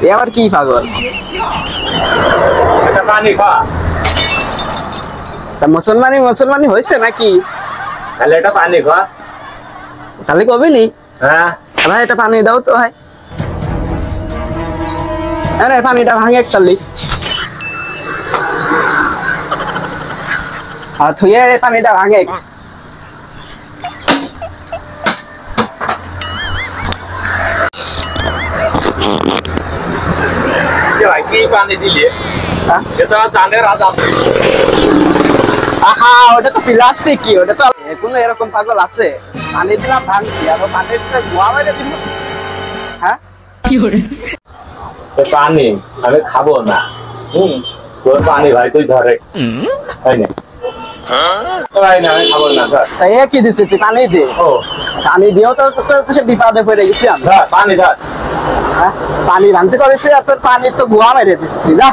এ আবার কি পাগল? এটা পানি খা। তা মুসলমানি হয়েছে নাকি? তাহলে এটা পানি খা। তাহলে কবি নি? হ্যাঁ ভাই এটা পানি দাও তো ভাই। আরে পানিটা ভাঙে একটালি। আর থুয়ে পানিটা ভাঙে। ভাই কি পানি দিলে? এটা জানে রাজা। আহা ওটা তো প্লাস্টিক, কি ওটা তো কোনো এরকম পাগল আছে? পানি দিলাম ভাঙছি, আর পানির ধোয়া মেরে দিব। হ্যাঁ পানি আমি খাবো না। তোর পানি ভাই তুই ধরে তাই না? ভাই না আমি খাবো না। তাই এ কি দিচ্ছি তুই? পানি দে। ও পানি দিয়েও তো সে বিপদে পড়ে গেছি আমি। ধর পানি ধর। হ্যাঁ পানি ভাঙতে করেছি, আর তোর পানির তো ধোয়া মেরে দিচ্ছি যা।